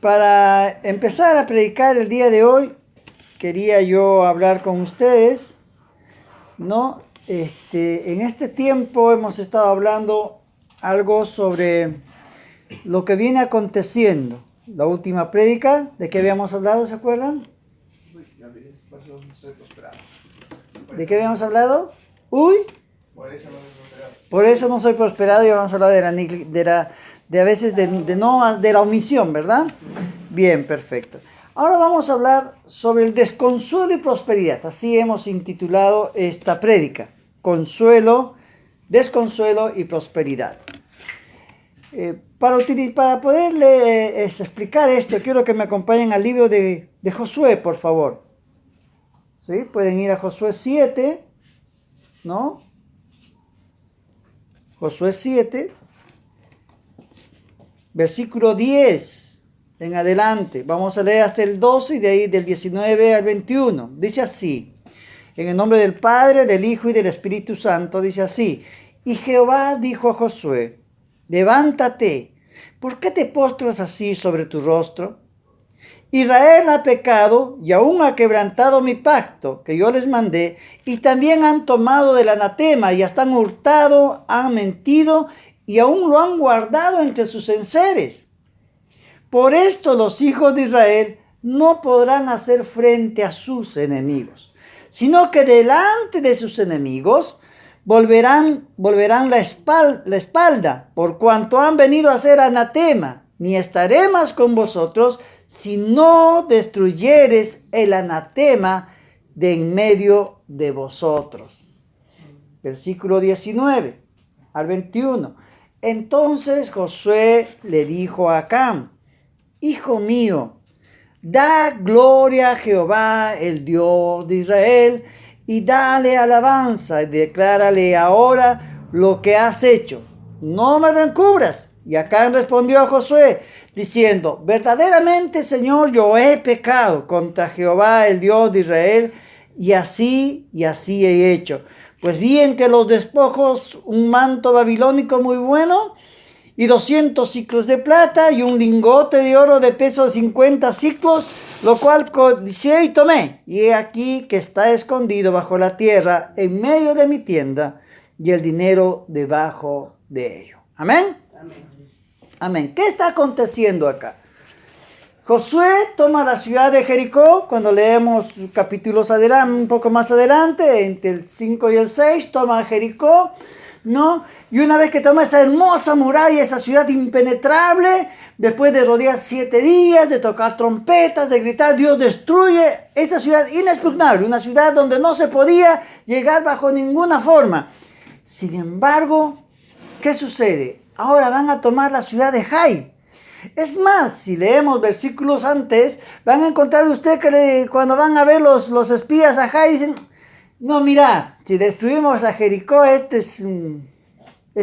Para empezar a predicar el día de hoy, quería yo hablar con ustedes, ¿no? En este tiempo hemos estado hablando algo sobre lo que viene aconteciendo. La última prédica, ¿de qué habíamos hablado? ¿Se acuerdan? ¿De qué habíamos hablado? Uy, por eso no soy prosperado, y vamos a hablar de la omisión, ¿verdad? Bien, perfecto. Ahora vamos a hablar sobre el desconsuelo y prosperidad. Así hemos intitulado esta prédica. Consuelo, desconsuelo y prosperidad. Para poderles explicar esto, quiero que me acompañen al libro de Josué, por favor. ¿Sí? Pueden ir a Josué 7, ¿no? Josué 7, versículo 10 en adelante. Vamos a leer hasta el 12 y de ahí del 19 al 21. Dice así: en el nombre del Padre, del Hijo y del Espíritu Santo, dice así: y Jehová dijo a Josué: levántate, ¿por qué te postras así sobre tu rostro? Israel ha pecado y aún ha quebrantado mi pacto que yo les mandé, y también han tomado del anatema y hasta han hurtado, han mentido y aún lo han guardado entre sus enseres. Por esto los hijos de Israel no podrán hacer frente a sus enemigos, sino que delante de sus enemigos volverán la espalda, por cuanto han venido a hacer anatema, ni estaré más con vosotros, si no destruyeres el anatema de en medio de vosotros. Versículo 19 al 21. Entonces Josué le dijo a Acán: hijo mío, da gloria a Jehová, el Dios de Israel, y dale alabanza, y declárale ahora lo que has hecho. No me lo encubras. Y Acán respondió a Josué, diciendo: verdaderamente, Señor, yo he pecado contra Jehová, el Dios de Israel, y así he hecho. Pues vi entre los despojos un manto babilónico muy bueno, y 200 siclos de plata, y un lingote de oro de peso de 50 siclos, lo cual codicié y tomé. Y he aquí que está escondido bajo la tierra, en medio de mi tienda, y el dinero debajo de ello. Amén. Amén. Amén. ¿Qué está aconteciendo acá? Josué toma la ciudad de Jericó. Cuando leemos capítulos adelante, un poco más adelante, entre el 5 y el 6, toma Jericó, ¿no? Y una vez que toma esa hermosa muralla, esa ciudad impenetrable, después de rodear 7 días, de tocar trompetas, de gritar, Dios destruye esa ciudad inexpugnable, una ciudad donde no se podía llegar bajo ninguna forma. Sin embargo, ¿qué sucede? Ahora van a tomar la ciudad de Jai. Es más, si leemos versículos antes, van a encontrar usted que cuando van a ver los espías a Jai, dicen: no, mira, si destruimos a Jericó, es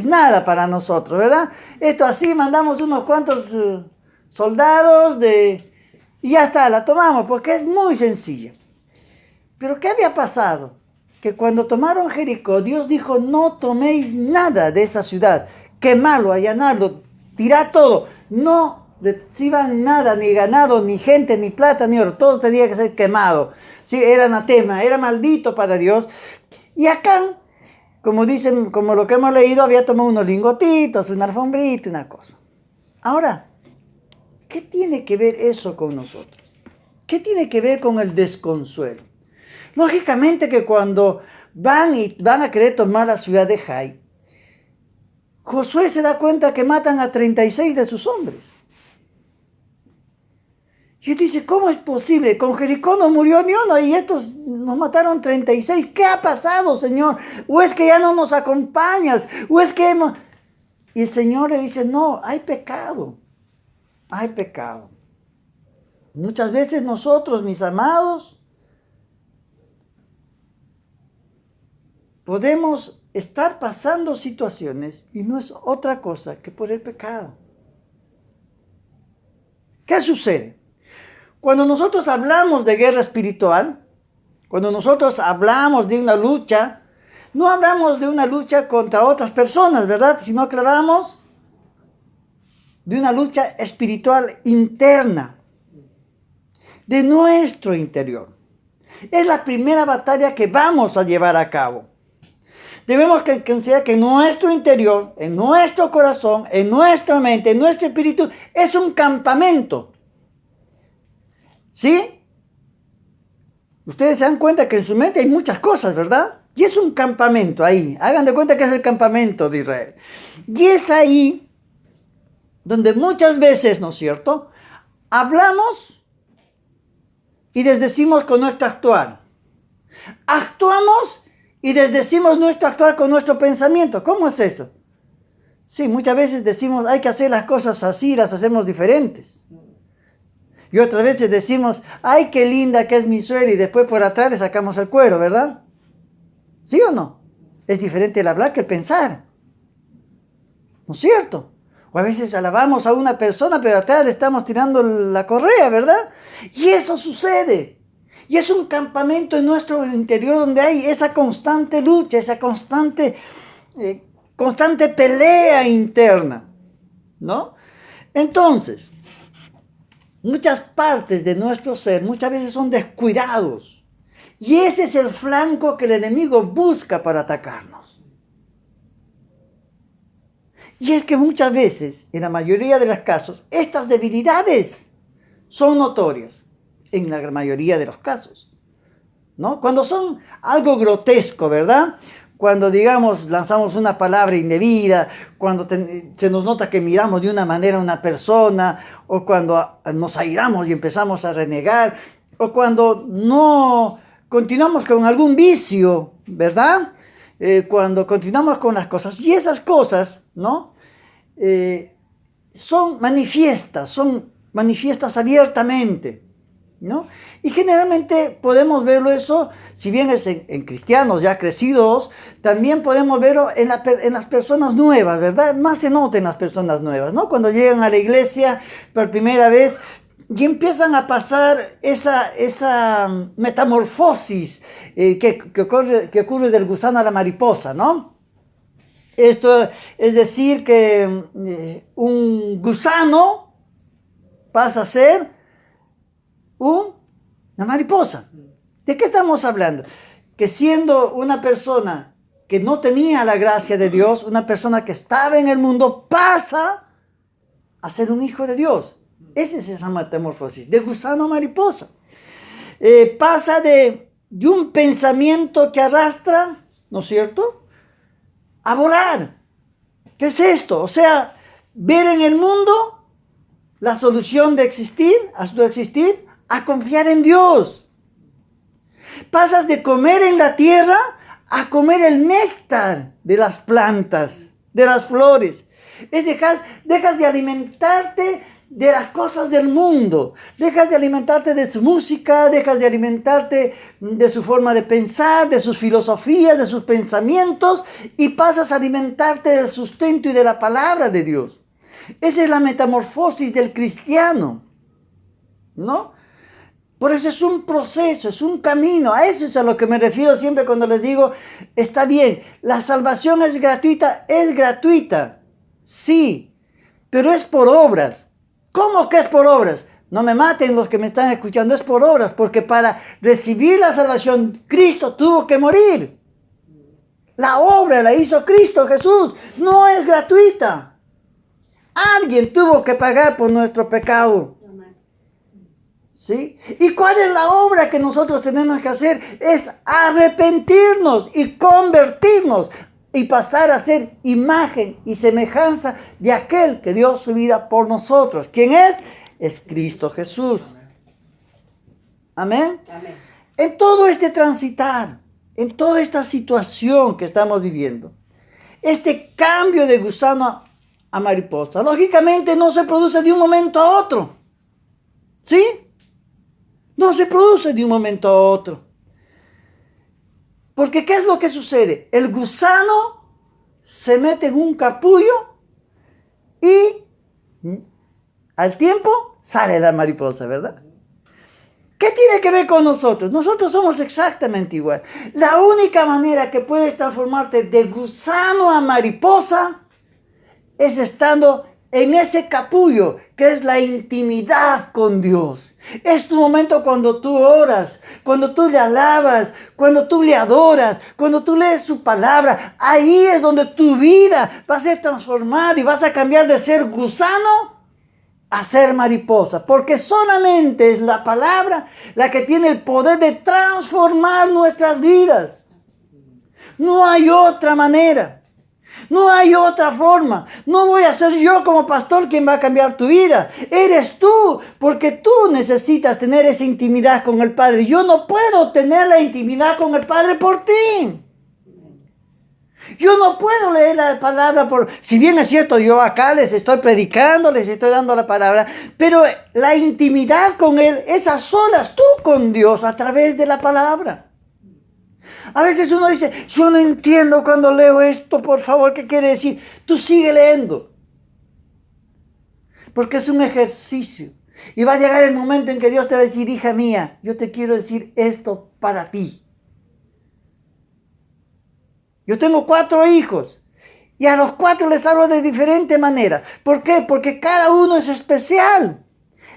nada para nosotros, ¿verdad? Esto así, mandamos unos cuantos soldados y ya está, la tomamos, porque es muy sencilla. Pero ¿qué había pasado? Que cuando tomaron Jericó, Dios dijo: no toméis nada de esa ciudad, quemarlo, allanarlo, tirad todo, no reciban nada, ni ganado, ni gente, ni plata, ni oro, todo tenía que ser quemado. Sí, era anatema, era maldito para Dios. Y acá, como dicen, como lo que hemos leído, había tomado unos lingotitos, una alfombrita, una cosa. Ahora, ¿qué tiene que ver eso con nosotros? ¿Qué tiene que ver con el desconsuelo? Lógicamente que cuando van a querer tomar la ciudad de Jai, Josué se da cuenta que matan a 36 de sus hombres. Y él dice: ¿cómo es posible? Con Jericó no murió ni uno y estos nos mataron 36. ¿Qué ha pasado, Señor? ¿O es que ya no nos acompañas? ¿O es que hemos...? Y el Señor le dice: no, hay pecado. Hay pecado. Muchas veces nosotros, mis amados, podemos estar pasando situaciones y no es otra cosa que por el pecado. ¿Qué sucede? Cuando nosotros hablamos de guerra espiritual, cuando nosotros hablamos de una lucha, no hablamos de una lucha contra otras personas, ¿verdad? Sino que hablamos de una lucha espiritual interna, de nuestro interior. Es la primera batalla que vamos a llevar a cabo. Debemos considerar que nuestro interior, en nuestro corazón, en nuestra mente, en nuestro espíritu, es un campamento. ¿Sí? Ustedes se dan cuenta que en su mente hay muchas cosas, ¿verdad? Y es un campamento ahí. Hagan de cuenta que es el campamento de Israel. Y es ahí donde muchas veces, ¿no es cierto?, hablamos y desdecimos con nuestro actuar. Actuamos y desdecimos nuestro actuar con nuestro pensamiento. ¿Cómo es eso? Sí, muchas veces decimos, hay que hacer las cosas así, las hacemos diferentes. Y otras veces decimos, ay, qué linda que es mi suegra, y después por atrás le sacamos el cuero, ¿verdad? ¿Sí o no? Es diferente el hablar que el pensar. ¿No es cierto? O a veces alabamos a una persona, pero atrás le estamos tirando la correa, ¿verdad? Y eso sucede. Y es un campamento en nuestro interior donde hay esa constante lucha, esa constante pelea interna, ¿no? Entonces, muchas partes de nuestro ser muchas veces son descuidados. Y ese es el flanco que el enemigo busca para atacarnos. Y es que muchas veces, en la mayoría de los casos, estas debilidades son notorias. En la mayoría de los casos, ¿no? Cuando son algo grotesco, ¿verdad? Cuando, digamos, lanzamos una palabra indebida, cuando se nos nota que miramos de una manera a una persona, o cuando nos airamos y empezamos a renegar, o cuando no continuamos con algún vicio, ¿verdad? Cuando continuamos con las cosas. Y esas cosas, ¿no? Son manifiestas abiertamente, ¿no? Y generalmente podemos verlo eso, si bien es en cristianos ya crecidos, también podemos verlo en las personas nuevas, ¿verdad? Más se nota en las personas nuevas, ¿no? Cuando llegan a la iglesia por primera vez y empiezan a pasar esa metamorfosis que ocurre del gusano a la mariposa, ¿no? Esto es decir que un gusano pasa a ser una mariposa. ¿De qué estamos hablando? Que siendo una persona que no tenía la gracia de Dios, una persona que estaba en el mundo, pasa a ser un hijo de Dios. Esa es esa metamorfosis, de gusano a mariposa. Pasa de un pensamiento que arrastra, ¿no es cierto?, a volar. ¿Qué es esto? O sea, ver en el mundo la solución de existir, a su existir, a confiar en Dios. Pasas de comer en la tierra a comer el néctar de las plantas, de las flores. Dejas de alimentarte de las cosas del mundo. Dejas de alimentarte de su música, dejas de alimentarte de su forma de pensar, de sus filosofías, de sus pensamientos, y pasas a alimentarte del sustento y de la palabra de Dios. Esa es la metamorfosis del cristiano, ¿no? Por eso es un proceso, es un camino. A eso es a lo que me refiero siempre cuando les digo, está bien, la salvación es gratuita, sí, pero es por obras. ¿Cómo que es por obras? No me maten los que me están escuchando, es por obras, porque para recibir la salvación, Cristo tuvo que morir. La obra la hizo Cristo Jesús, no es gratuita. Alguien tuvo que pagar por nuestro pecado. ¿Sí? ¿Y cuál es la obra que nosotros tenemos que hacer? Es arrepentirnos y convertirnos y pasar a ser imagen y semejanza de aquel que dio su vida por nosotros. ¿Quién es? Es Cristo Jesús. Amén. Amén. En todo este transitar, en toda esta situación que estamos viviendo, este cambio de gusano a mariposa, lógicamente no se produce de un momento a otro. ¿Sí? No se produce de un momento a otro. Porque ¿qué es lo que sucede? El gusano se mete en un capullo y al tiempo sale la mariposa, ¿verdad? ¿Qué tiene que ver con nosotros? Nosotros somos exactamente igual. La única manera que puedes transformarte de gusano a mariposa es estando en ese capullo que es la intimidad con Dios. Es tu momento cuando tú oras, cuando tú le alabas, cuando tú le adoras, cuando tú lees su palabra. Ahí es donde tu vida va a ser transformada y vas a cambiar de ser gusano a ser mariposa, porque solamente es la palabra la que tiene el poder de transformar nuestras vidas. No hay otra manera, no hay otra forma. No voy a ser yo como pastor quien va a cambiar tu vida. Eres tú, porque tú necesitas tener esa intimidad con el Padre. Yo no puedo tener la intimidad con el Padre por ti. Yo no puedo leer la palabra si bien es cierto, yo acá les estoy predicando, les estoy dando la palabra, pero la intimidad con Él es a solas, tú con Dios, a través de la palabra. A veces uno dice, yo no entiendo cuando leo esto, por favor, ¿qué quiere decir? Tú sigue leyendo. Porque es un ejercicio. Y va a llegar el momento en que Dios te va a decir, hija mía, yo te quiero decir esto para ti. Yo tengo 4 hijos y a los 4 les hablo de diferente manera. ¿Por qué? Porque cada uno es especial.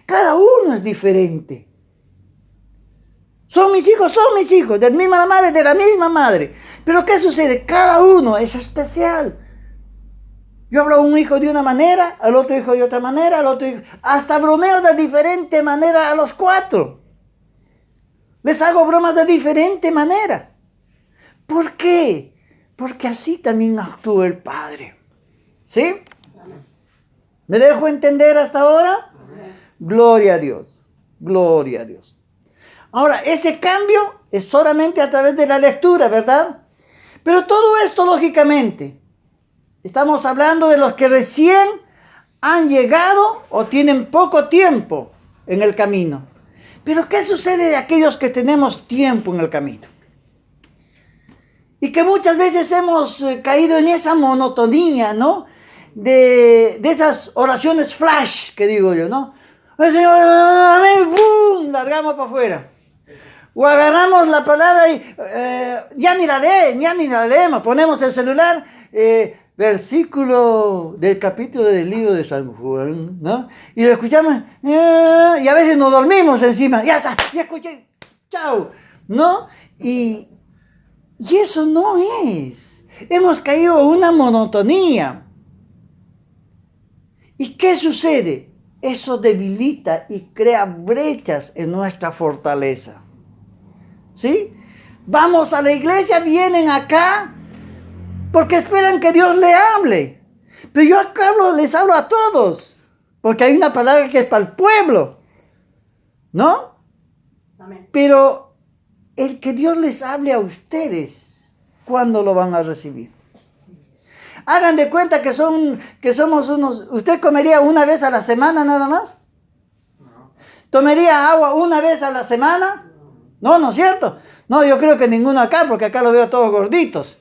Cada uno es diferente. Son mis hijos, de la misma madre. Pero ¿qué sucede? Cada uno es especial. Yo hablo a un hijo de una manera, al otro hijo de otra manera, al otro hijo... Hasta bromeo de diferente manera a los 4. Les hago bromas de diferente manera. ¿Por qué? Porque así también actúa el Padre. ¿Sí? ¿Me dejo entender hasta ahora? Gloria a Dios. Gloria a Dios. Ahora, este cambio es solamente a través de la lectura, ¿verdad? Pero todo esto, lógicamente, estamos hablando de los que recién han llegado o tienen poco tiempo en el camino. Pero ¿qué sucede de aquellos que tenemos tiempo en el camino? Y que muchas veces hemos caído en esa monotonía, ¿no? De esas oraciones flash, que digo yo, ¿no? El Señor, amén, ¡bum! Largamos para afuera. O agarramos la palabra y ya ni la leemos. Ponemos el celular, versículo del capítulo del libro de San Juan, ¿no? Y lo escuchamos, y a veces nos dormimos encima. Ya está, ya escuché, chao, ¿no? Y eso no es. Hemos caído en una monotonía. ¿Y qué sucede? Eso debilita y crea brechas en nuestra fortaleza. ¿Sí? Vamos a la iglesia, vienen acá porque esperan que Dios le hable. Pero yo acá les hablo a todos. Porque hay una palabra que es para el pueblo. ¿No? Amén. Pero el que Dios les hable a ustedes, ¿cuándo lo van a recibir? Hagan de cuenta que somos unos... ¿Usted comería una vez a la semana nada más? No. ¿Tomaría agua una vez a la semana? No, ¿no es cierto? No, yo creo que ninguno acá, porque acá los veo todos gorditos.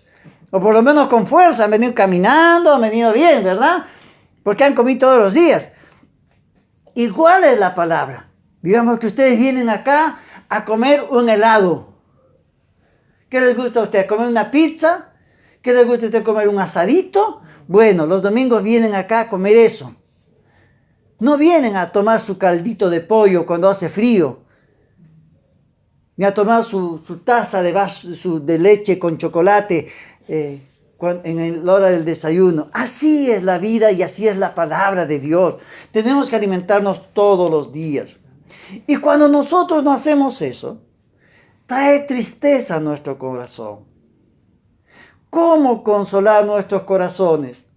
O por lo menos con fuerza, han venido caminando, han venido bien, ¿verdad? Porque han comido todos los días. Igual es la palabra. Digamos que ustedes vienen acá a comer un helado. ¿Qué les gusta a ustedes? ¿Comer una pizza? ¿Qué les gusta a ustedes comer un asadito? Bueno, los domingos vienen acá a comer eso. No vienen a tomar su caldito de pollo cuando hace frío. Ni a tomar su taza de leche con chocolate en la hora del desayuno. Así es la vida y así es la palabra de Dios. Tenemos que alimentarnos todos los días. Y cuando nosotros no hacemos eso, trae tristeza a nuestro corazón. ¿Cómo consolar nuestros corazones?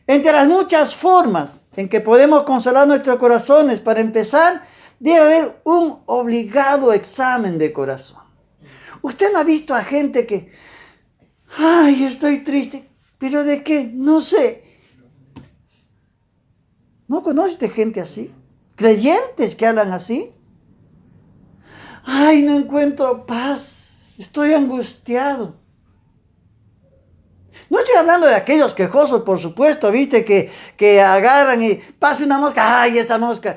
Entre las muchas formas en que podemos consolar nuestros corazones, para empezar, debe haber un obligado examen de corazón. ¿Usted no ha visto a gente que, ay, estoy triste, pero de qué? No sé. ¿No conoce gente así? ¿Creyentes que hablan así? Ay, no encuentro paz, estoy angustiado. No estoy hablando de aquellos quejosos, por supuesto, viste, que agarran y pasa una mosca, ay, esa mosca,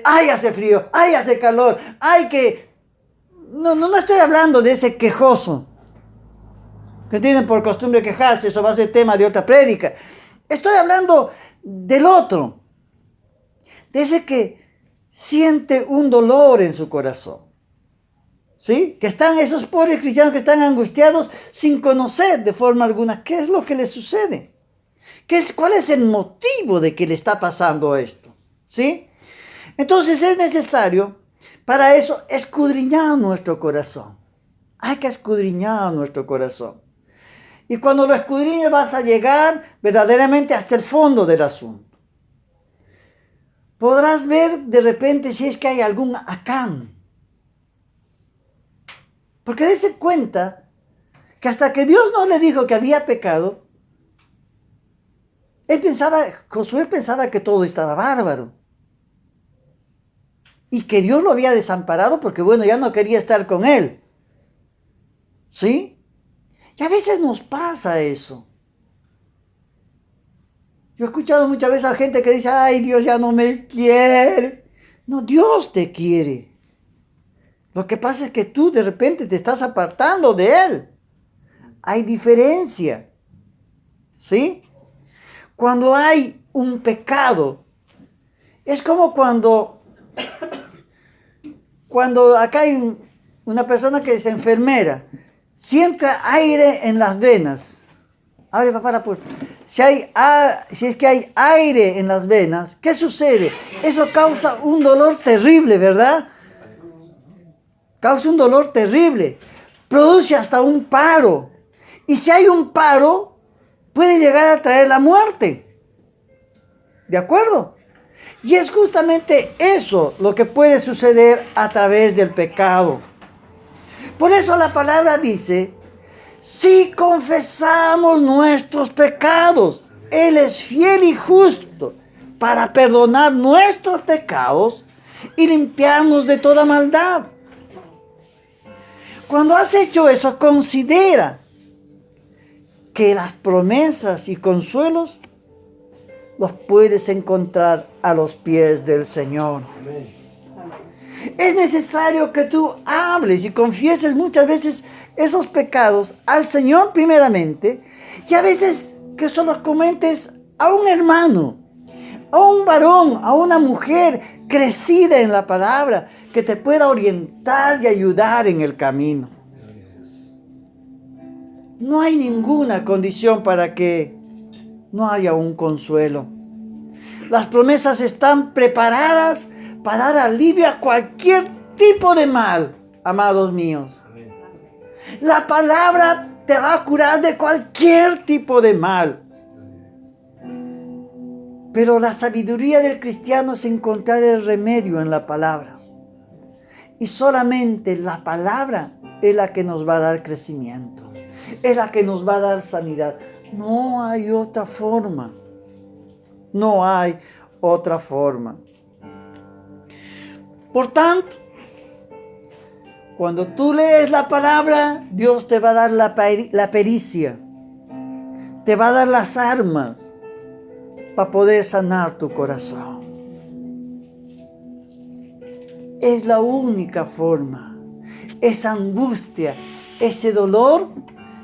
ay, hace frío, ay, hace calor, ay, que... No estoy hablando de ese quejoso, que tienen por costumbre quejarse, eso va a ser tema de otra prédica. Estoy hablando del otro, de ese que siente un dolor en su corazón. ¿Sí? Que están esos pobres cristianos que están angustiados sin conocer de forma alguna qué es lo que les sucede. ¿Cuál es el motivo de que le está pasando esto? ¿Sí? Entonces es necesario para eso escudriñar nuestro corazón. Hay que escudriñar nuestro corazón. Y cuando lo escudriñes vas a llegar verdaderamente hasta el fondo del asunto. Podrás ver de repente si es que hay algún acán. Porque dése cuenta que hasta que Dios no le dijo que había pecado, Josué pensaba que todo estaba bárbaro. Y que Dios lo había desamparado porque, bueno, ya no quería estar con él. ¿Sí? Y a veces nos pasa eso. Yo he escuchado muchas veces a gente que dice, ay, Dios ya no me quiere. No, Dios te quiere. Lo que pasa es que tú de repente te estás apartando de Él. Hay diferencia. ¿Sí? Cuando hay un pecado, es como cuando acá hay una persona que es enfermera, sienta aire en las venas. Abre, papá, la puerta. Si es que hay aire en las venas, ¿qué sucede? Eso causa un dolor terrible, ¿verdad? Causa un dolor terrible. Produce hasta un paro. Y si hay un paro, puede llegar a traer la muerte. ¿De acuerdo? Y es justamente eso lo que puede suceder a través del pecado. Por eso la palabra dice, si confesamos nuestros pecados, Él es fiel y justo para perdonar nuestros pecados y limpiarnos de toda maldad. Cuando has hecho eso, considera que las promesas y consuelos los puedes encontrar a los pies del Señor. Amén. Es necesario que tú hables y confieses muchas veces esos pecados al Señor primeramente, y a veces que eso los comentes a un hermano, a un varón, a una mujer crecida en la palabra, que te pueda orientar y ayudar en el camino. No hay ninguna condición para que no haya un consuelo. Las promesas están preparadas para dar alivio a cualquier tipo de mal, amados míos. La palabra te va a curar de cualquier tipo de mal. Pero la sabiduría del cristiano es encontrar el remedio en la palabra. Y solamente la palabra es la que nos va a dar crecimiento. Es la que nos va a dar sanidad. No hay otra forma. No hay otra forma. Por tanto, cuando tú lees la palabra, Dios te va a dar la pericia. Te va a dar las armas para poder sanar tu corazón. Es la única forma. Esa angustia, ese dolor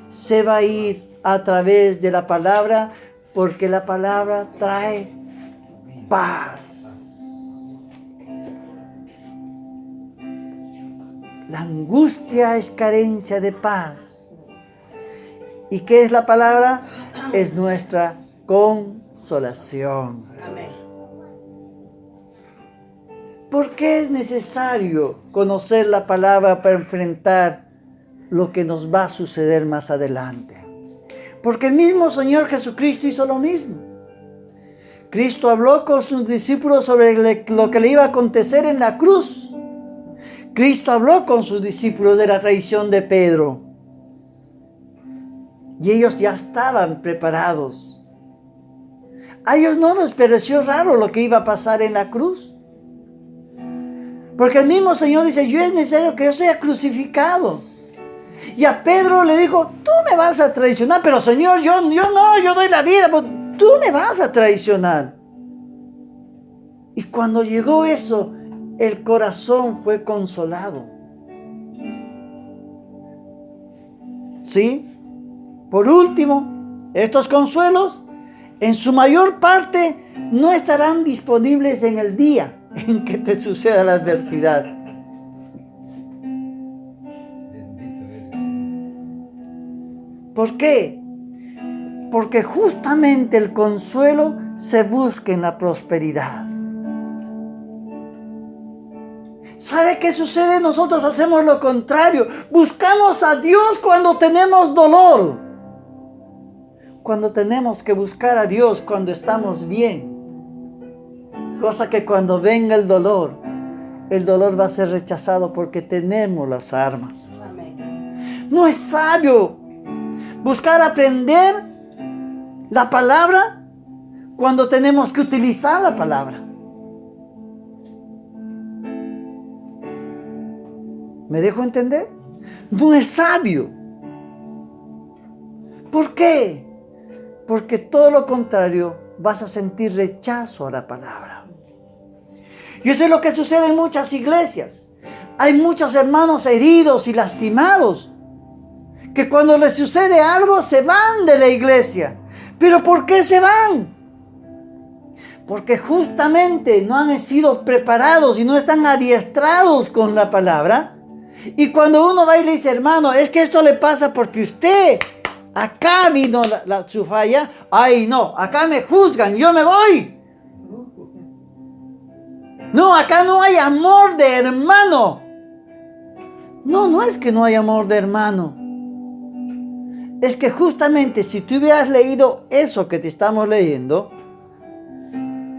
se va a ir a través de la palabra, porque la palabra trae paz. La angustia es carencia de paz. ¿Y qué es la palabra? Es nuestra consolación. ¿Por qué es necesario conocer la palabra para enfrentar lo que nos va a suceder más adelante? Porque el mismo Señor Jesucristo hizo lo mismo. Cristo habló con sus discípulos sobre lo que le iba a acontecer en la cruz. Cristo habló con sus discípulos de la traición de Pedro. Y ellos ya estaban preparados. A ellos no les pareció raro lo que iba a pasar en la cruz. Porque el mismo Señor dice, yo es necesario que yo sea crucificado. Y a Pedro le dijo, tú me vas a traicionar, pero Señor, yo no, yo doy la vida, pero tú me vas a traicionar. Y cuando llegó eso, el corazón fue consolado. ¿Sí? Por último, estos consuelos en su mayor parte, no estarán disponibles en el día en que te suceda la adversidad. ¿Por qué? Porque justamente el consuelo se busca en la prosperidad. ¿Sabe qué sucede? Nosotros hacemos lo contrario. Buscamos a Dios cuando tenemos dolor. Cuando tenemos que buscar a Dios cuando estamos bien. Cosa que cuando venga el dolor va a ser rechazado porque tenemos las armas. No es sabio buscar aprender la palabra cuando tenemos que utilizar la palabra. ¿Me dejo entender? No es sabio. ¿Por qué? Porque todo lo contrario, vas a sentir rechazo a la palabra. Y eso es lo que sucede en muchas iglesias. Hay muchos hermanos heridos y lastimados que cuando les sucede algo se van de la iglesia. ¿Pero por qué se van? Porque justamente no han sido preparados y no están adiestrados con la palabra. Y cuando uno va y le dice, hermano, es que esto le pasa porque usted, acá vino su falla. Ay, no, acá me juzgan, yo me voy. No, acá no hay amor de hermano. No es que no hay amor de hermano. Es que justamente si tú hubieras leído eso que te estamos leyendo,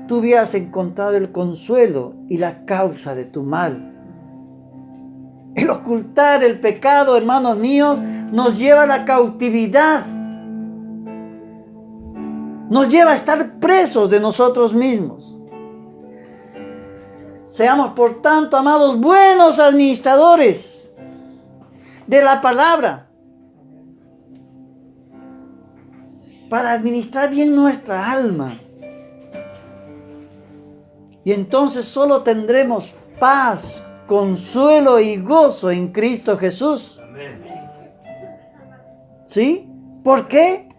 tú hubieras encontrado el consuelo y la causa de tu mal. El ocultar el pecado, hermanos míos, nos lleva a la cautividad. Nos lleva a estar presos de nosotros mismos. Seamos, por tanto, amados, buenos administradores de la palabra, para administrar bien nuestra alma. Y entonces solo tendremos paz, consuelo y gozo en Cristo Jesús. ¿Sí? ¿Por qué?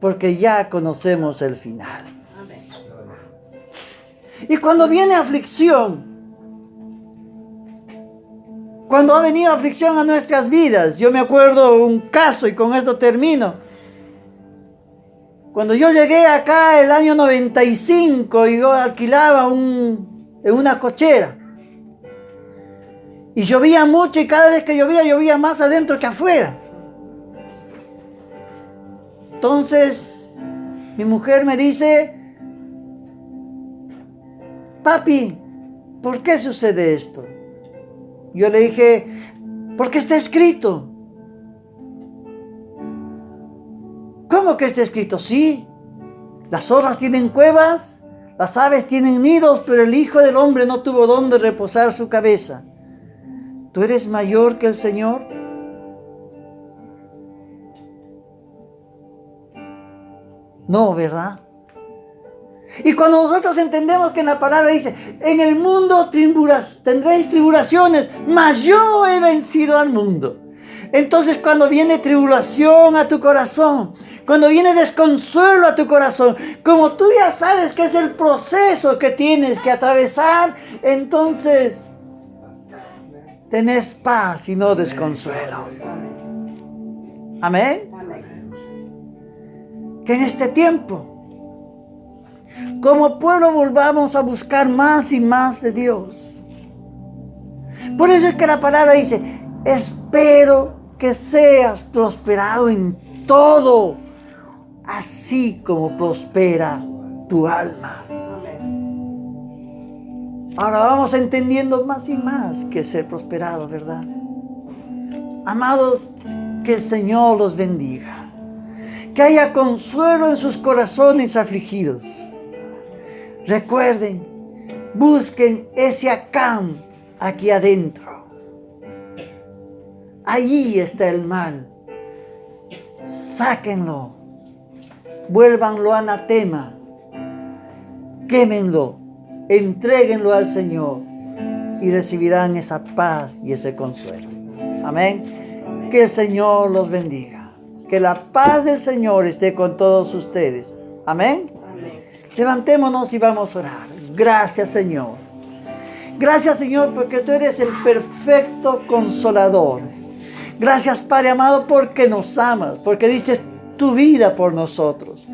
Porque ya conocemos el final. Y cuando viene aflicción, cuando ha venido aflicción a nuestras vidas, yo me acuerdo un caso y con esto termino. Cuando yo llegué acá el año 95 y yo alquilaba en una cochera. Y llovía mucho y cada vez que llovía más adentro que afuera. Entonces mi mujer me dice, papi, ¿por qué sucede esto? Yo le dije, porque está escrito. ¿Cómo que está escrito? Sí, las zorras tienen cuevas, las aves tienen nidos, pero el Hijo del Hombre no tuvo dónde reposar su cabeza. ¿Tú eres mayor que el Señor? No, ¿verdad? Y cuando nosotros entendemos que en la palabra dice, en el mundo tendréis tribulaciones, mas yo he vencido al mundo. Entonces cuando viene tribulación a tu corazón, cuando viene desconsuelo a tu corazón, como tú ya sabes que es el proceso que tienes que atravesar, entonces tenés paz y no desconsuelo. Amén. Que en este tiempo, como pueblo, volvamos a buscar más y más de Dios. Por eso es que la palabra dice, espero que seas prosperado en todo, así como prospera tu alma. Ahora vamos entendiendo más y más que ser prosperado, ¿verdad? Amados, que el Señor los bendiga. Que haya consuelo en sus corazones afligidos. Recuerden, busquen ese Acán aquí adentro. Allí está el mal. Sáquenlo. Vuélvanlo anatema. Quémenlo. Entréguenlo al Señor. Y recibirán esa paz y ese consuelo. Amén. Que el Señor los bendiga. Que la paz del Señor esté con todos ustedes. Amén. Levantémonos y vamos a orar. Gracias, Señor. Gracias, Señor, porque tú eres el perfecto consolador. Gracias, Padre amado, porque nos amas, porque diste tu vida por nosotros.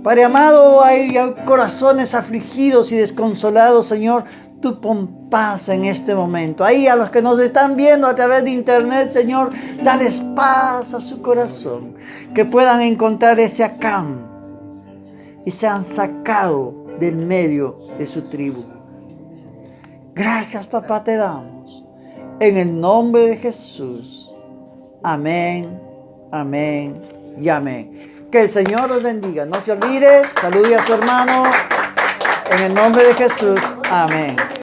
Padre amado, hay corazones afligidos y desconsolados, Señor. Tú pon paz en este momento. Ahí a los que nos están viendo a través de internet, Señor, dales paz a su corazón. Que puedan encontrar ese Acán y sean sacados del medio de su tribu. Gracias, papá, te damos. En el nombre de Jesús. Amén, amén y amén. Que el Señor los bendiga. No se olvide, salude a su hermano. En el nombre de Jesús. Amén.